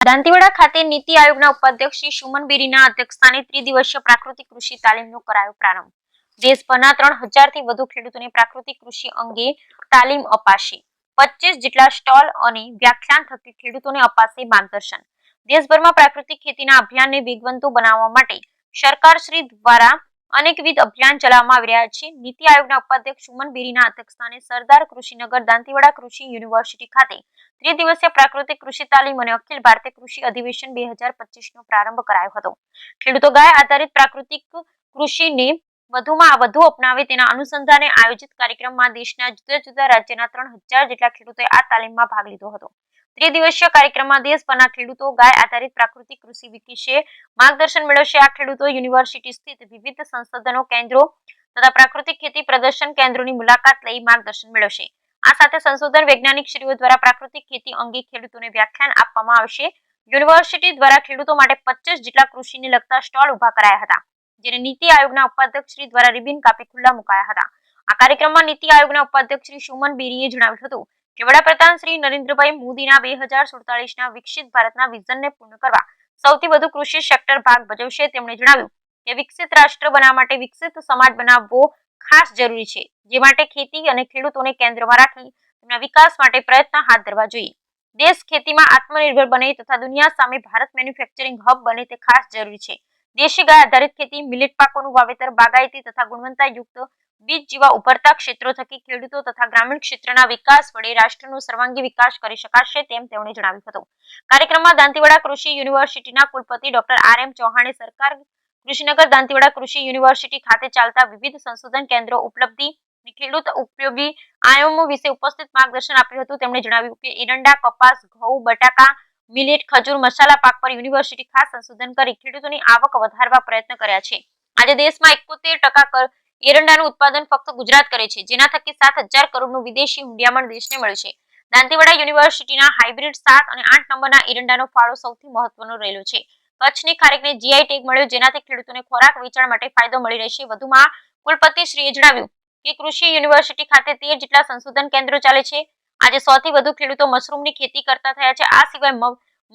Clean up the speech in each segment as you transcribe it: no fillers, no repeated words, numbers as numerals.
દાંતીવાડા ખાતે નીતિ આયોગના ઉપાધ્યક્ષ શ્રી સુમન બેરીના અધ્યક્ષસ્થાને ત્રિદિવસીય પ્રાકૃતિક કૃષિ તાલીમનો કરાયો પ્રારંભ। દેશભરના 3000 થી વધુ ખેડૂતોને પ્રાકૃતિક કૃષિ અંગે તાલીમ અપાશે। 25 જેટલા સ્ટોલ અને વ્યાખ્યાન થકી ખેડૂતોને અપાશે માર્ગદર્શન। દેશભરમાં પ્રાકૃતિક ખેતીના અભિયાનને વેગવંતો બનાવવા માટે સરકારશ્રી દ્વારા અનેકવિધ અભિયાન ચલાવવામાં આવી રહ્યા છે। નીતિ આયોગના ઉપાધ્યક્ષ સુમન બેરીના અધ્યક્ષસ્થાને સરદાર કૃષિનગર દાંતીવાડા કૃષિ યુનિવર્સિટી ખાતે ત્રિદિવસીય પ્રાકૃતિક કૃષિ તાલીમ અને અખિલ ભારતીય કૃષિ અધિવેશન 2025નો પ્રારંભ કરાયો હતો। ખેડૂતો ગાય આધારિત પ્રાકૃતિક કૃષિને વધુમાં વધુ અપનાવે તેના અનુસંધાને આયોજિત કાર્યક્રમમાં દેશના જુદા જુદા રાજ્યના 3000 જેટલા ખેડૂતોએ આ તાલીમમાં ભાગ લીધો હતો। ત્રિદિવસીય કાર્યક્રમમાં દેશભરના ખેડૂતો ગાય આધારિત પ્રાકૃતિક કૃષિ વિશે માર્ગદર્શન મેળવશે। આ ખેડૂતો યુનિવર્સિટી સ્થિત વિવિધ સંશોધનો કેન્દ્રો તથા પ્રાકૃતિક ખેતી પ્રદર્શન કેન્દ્રોની મુલાકાત લઈ માર્ગદર્શન મેળવશે। આ સાથે સંશોધન વૈજ્ઞાનિક શ્રીઓ દ્વારા પ્રાકૃતિક ખેતી અંગે ખેડૂતોને વ્યાખ્યાન આપવામાં આવશે। યુનિવર્સિટી દ્વારા ખેડૂતો માટે 25 જેટલા કૃષિને લગતા સ્ટોલ ઉભા કરાયા હતા, જેને નીતિ આયોગના ઉપાધ્યક્ષ શ્રી દ્વારા રિબિન કાપી ખુલ્લા મુકાયા હતા। આ કાર્યક્રમમાં નીતિ આયોગના ઉપાધ્યક્ષ શ્રી સુમન બેરીએ જણાવ્યું હતું કે વડાપ્રધાન શ્રી નરેન્દ્રભાઈ મોદીના 2047ના વિકસિત ભારતના વિઝનને પૂર્ણ કરવા સૌથી વધુ કૃષિ સેક્ટર ભાગ ભજવશે। તેમણે જણાવ્યું કે વિકસિત રાષ્ટ્ર બનાવવા માટે વિકસિત સમાજ બનાવવો ખાસ જરૂરી છે, જે માટે ખેતી અને ખેડૂતોને કેન્દ્રમાં રાખી તેમના વિકાસ માટે પ્રયત્ન હાથ ધરવા જોઈએ। દેશ ખેતીમાં આત્મનિર્ભર બને તથા દુનિયા સામે ભારત મેન્યુફેક્ચરિંગ હબ બને તે ખાસ જરૂરી છે। દેશી ગાય આધારિત ખેતી, મિલેટ પાકોનું વાવેતર, બાગાયતી તથા ગુણવત્તાયુક્ત બીજ જેવા ઉભરતા ક્ષેત્રો થકી ખેડૂતો તથા ગ્રામીણ ક્ષેત્રના વિકાસ વડે રાષ્ટ્રનો સર્વાંગી વિકાસ કરી શકાશે તેમ તેમણે જણાવ્યું હતું। કાર્યક્રમમાં દાંતીવાડા કૃષિ યુનિવર્સિટીના કુલપતિ ડોક્ટર આર.એમ. ચૌહાણે સરકાર કૃષિનગર દાંતીવાડા કૃષિ યુનિવર્સિટી ખાતે ચાલતા વિવિધ સંશોધન કેન્દ્રો, ઉપલબ્ધિ અને ખેડૂત ઉપયોગી આયામો વિશે ઉપસ્થિત માર્ગદર્શન આપ્યું હતું। તેમણે જણાવ્યું કે એરંડા, કપાસ, ઘઉં, બટાકા, મિલેટ, ખજૂર, મસાલા પાક પર યુનિવર્સિટી ખાસ સંશોધન કરી ખેડૂતોની આવક વધારવા પ્રયત્ન કર્યા છે। આજે દેશમાં 71% એરંડાનું ઉત્પાદન ફક્ત ગુજરાત કરે છે, જેના થકી 7000 કરોડનું વિદેશી હુંડિયામણ દેશને મળ્યું છે। દાંતીવાડા યુનિવર્સિટીના હાઇબ્રિડ 7 અને 8 નંબરના એરંડાનો ફાળો સૌથી મહત્વનો રહેલો છે। કચ્છની ખારેકને જીઆઈ ટેગ મળ્યો, જેનાથી ખેડૂતોને ખોરાક વેચાણ માટે ફાયદો મળી રહેશે। વધુમાં કુલપતિશ્રીએ જણાવ્યું કે કૃષિ યુનિવર્સિટી ખાતે 13 જેટલા સંશોધન કેન્દ્રો ચાલે છે। આજે 100 થી વધુ ખેડૂતો મશરૂમની ખેતી કરતા થયા છે। આ સિવાય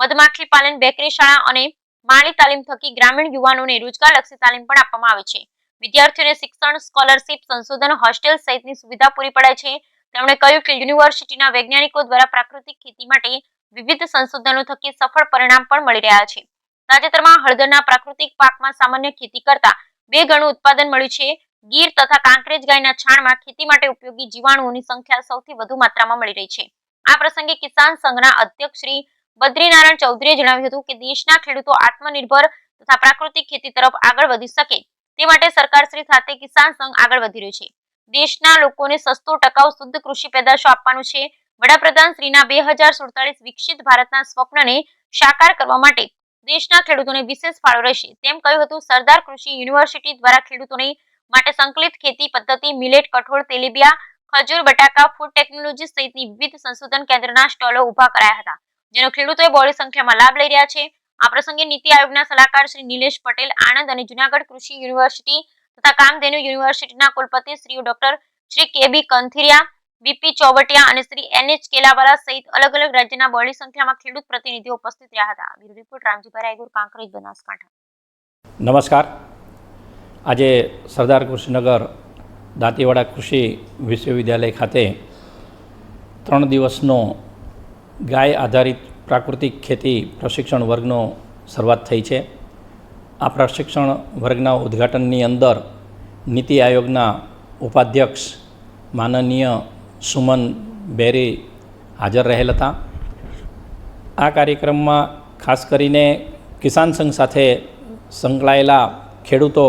મધમાખી પાલન, બેકરી શાળા અને માળી તાલીમ થકી ગ્રામીણ યુવાનોને રોજગારલક્ષી તાલીમ પણ આપવામાં આવે છે। વિદ્યાર્થીઓને શિક્ષણ, સ્કોલરશીપ, સંશોધન, હોસ્ટેલ સહિતની સુવિધા પૂરી પડાય છે। તેમણે કહ્યું કે યુનિવર્સિટીના વૈજ્ઞાનિકો દ્વારા પ્રાકૃતિક ખેતી માટે વિવિધ સંશોધનો થકી સફળ પરિણામ પણ મળી રહ્યા છે। તાજેતરમાં હળદરના પ્રાકૃતિક પાકમાં સામાન્ય ખેતી કરતા 2 ગણું ઉત્પાદન મળ્યું છે। ગીર તથા કાંકરેજ ગાયના છાણમાં ખેતી માટે ઉપયોગી જીવાણુઓની સંખ્યા સૌથી વધુ માત્રામાં મળી રહી છે। આ પ્રસંગે કિસાન સંઘના અધ્યક્ષ શ્રી બદ્રીનારાયણ ચૌધરીએ જણાવ્યું હતું કે દેશના ખેડૂતો આત્મનિર્ભર તથા પ્રાકૃતિક ખેતી તરફ આગળ વધી શકે તે માટે સરકારશ્રી સાથે કિસાન સંઘ આગળ વધી રહ્યું છે। દેશના લોકોને સસ્તો, ટકાઉ, શુદ્ધ કૃષિ પેદાશો આપવાનું છે। વડાપ્રધાન શ્રીના 2047 વિકસિત ભારતના સ્વપ્નને સાકાર કરવા માટે દેશના ખેડૂતોને વિશેષ ફાળો રહેશે તેમ કહ્યું હતું। સરદાર કૃષિ યુનિવર્સિટી દ્વારા ખેડૂતોને માટે સંકલિત ખેતી પદ્ધતિ, મિલેટ, કઠોળ, તેલીબિયા, ખજૂર, બટાકા, ફૂડ ટેકનોલોજી સહિતની વિવિધ સંશોધન કેન્દ્રના સ્ટોલો ઉભા કરાયા હતા, જેનો ખેડૂતોએ બહોળી સંખ્યામાં લાભ લઈ રહ્યા છે। આ પ્રસંગે નીતિ આયોગના સલાહકાર શ્રી નિલેશ પટેલ, આણંદ અને જુનાગઢ કૃષિ યુનિવર્સિટી તથા કામધેનુ યુનિવર્સિટીના કુલપતિ શ્રી ડોક્ટર શ્રી કે.બી. કંથિરિયા, વી.પી. ચોવટિયા અને શ્રી એન.એચ. કેલાવાલા સહિત અલગ અલગ રાજ્યના બહોળી સંખ્યામાં ખેડૂત પ્રતિનિધિઓ ઉપસ્થિત રહ્યા હતા। Bureau report Ramjibhai Raygur, Kankrej, Banaskantha. નમસ્કાર। આજે સરદાર કૃષિનગર દાંતીવાડા કૃષિ વિશ્વવિદ્યાલય ખાતે 3 દિવસનો ગાય આધારિત પ્રાકૃતિક ખેતી પ્રશિક્ષણ વર્ગનો શરૂઆત થઈ છે। આ પ્રશિક્ષણ વર્ગના ઉદ્ઘાટનની અંદર નીતિ આયોગના ઉપાધ્યક્ષ માનનીય સુમન બેરી હાજર રહેલ હતા। આ કાર્યક્રમમાં ખાસ કરીને કિસાન સંઘ સાથે સંકળાયેલા ખેડૂતો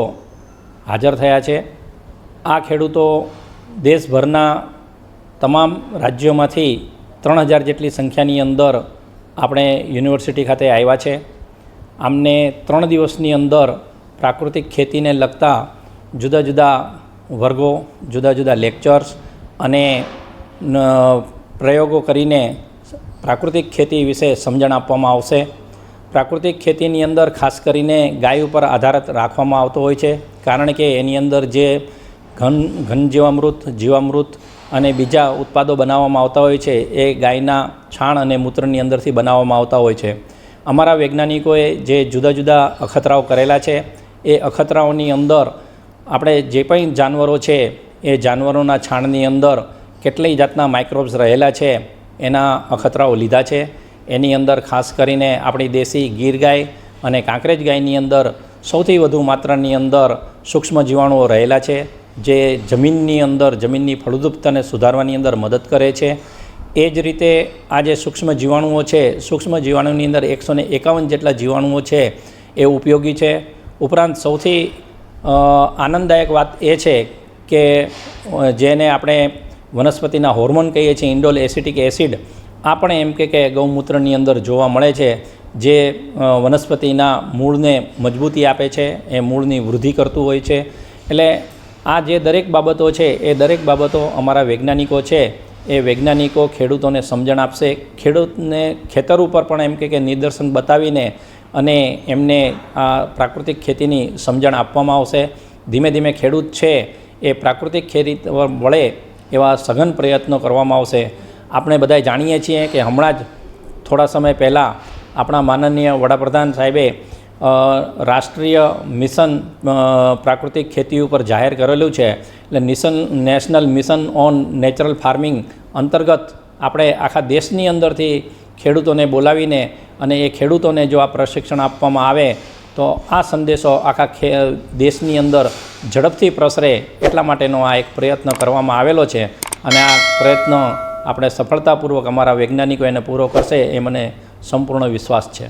હાજર થયા છે। આ ખેડૂતો દેશભરના તમામ રાજ્યોમાંથી 3000 જેટલી સંખ્યાની અંદર આપણે યુનિવર્સિટી ખાતે આવ્યા છે। આમને 3 દિવસની અંદર પ્રાકૃતિક ખેતીને લગતા જુદા જુદા વર્ગો, જુદા જુદા લેક્ચર્સ અને પ્રયોગો કરીને પ્રાકૃતિક ખેતી વિશે સમજણ આપવામાં આવશે। પ્રાકૃતિક ખેતીની અંદર ખાસ કરીને ગાય ઉપર આધાર રાખવામાં આવતો હોય છે, કારણ કે એની અંદર જે ઘન જીવામૃત અને બીજા ઉત્પાદો બનાવવામાં આવતા હોય છે એ ગાયના છાણ અને મૂત્રની અંદરથી બનાવવામાં આવતા હોય છે। અમારા વૈજ્ઞાનિકોએ જે જુદા જુદા અખતરાઓ કરેલા છે એ અખતરાઓની અંદર આપણે જે પણ જાનવરો છે એ જાનવરોના છાણની અંદર કેટલી જાતના માઇક્રોબ્સ રહેલા છે એના અખતરાઓ લીધા છે. એની અંદર ખાસ કરીને આપણી દેશી ગીર ગાય અને કાંકરેજ ગાયની અંદર સૌથી વધુ માત્રાની અંદર સૂક્ષ્મ જીવાણુઓ રહેલા છે, જે જમીનની અંદર જમીનની ફળદ્રુપતાને સુધારવાની અંદર મદદ કરે છે. એ જ રીતે આ જે સૂક્ષ્મ જીવાણુઓ છે, સૂક્ષ્મ જીવાણુની અંદર 151 જેટલા જીવાણુઓ છે એ ઉપયોગી છે. ઉપરાંત સૌથી આનંદદાયક વાત એ છે કે જેને આપણે વનસ્પતિના હોર્મોન કહીએ છીએ, ઇન્ડોલ એસિટિક એસિડ, આ પણ એમ કે ગૌમૂત્રની અંદર જોવા મળે છે, જે વનસ્પતિના મૂળને મજબૂતી આપે છે, એ મૂળની વૃદ્ધિ કરતું હોય છે. એટલે આ જે દરેક બાબતો છે એ દરેક બાબતો અમારા વૈજ્ઞાનિકો છે એ વૈજ્ઞાનિકો ખેડૂતોને સમજણ આપશે. ખેડૂતને ખેતર ઉપર પણ એમ કે નિદર્શન બતાવીને અને એમને આ પ્રાકૃતિક ખેતીની સમજણ આપવામાં આવશે. ધીમે ધીમે ખેડૂત છે એ પ્રાકૃતિક ખેતી વળે એવા સઘન પ્રયત્નો કરવામાં આવશે. આપણે બધા જાણીએ છીએ કે હમણાં જ થોડા સમય પહેલાં આપણા માનનીય વડાપ્રધાન સાહેબે રાષ્ટ્રીય મિશન પ્રાકૃતિક ખેતી ઉપર જાહેર કરેલું છે. એટલે national mission on natural farming અંતર્ગત આપણે આખા દેશની અંદરથી ખેડૂતોને બોલાવીને અને એ ખેડૂતોને જો આ પ્રશિક્ષણ આપવામાં આવે તો આ સંદેશો આખા દેશની અંદર ઝડપથી પ્રસરે એટલા માટેનો આ એક પ્રયત્ન કરવામાં આવેલો છે. અને આ પ્રયત્ન આપણે સફળતાપૂર્વક અમારા વૈજ્ઞાનિકો એને પૂરો કરશે એ મને સંપૂર્ણ વિશ્વાસ છે.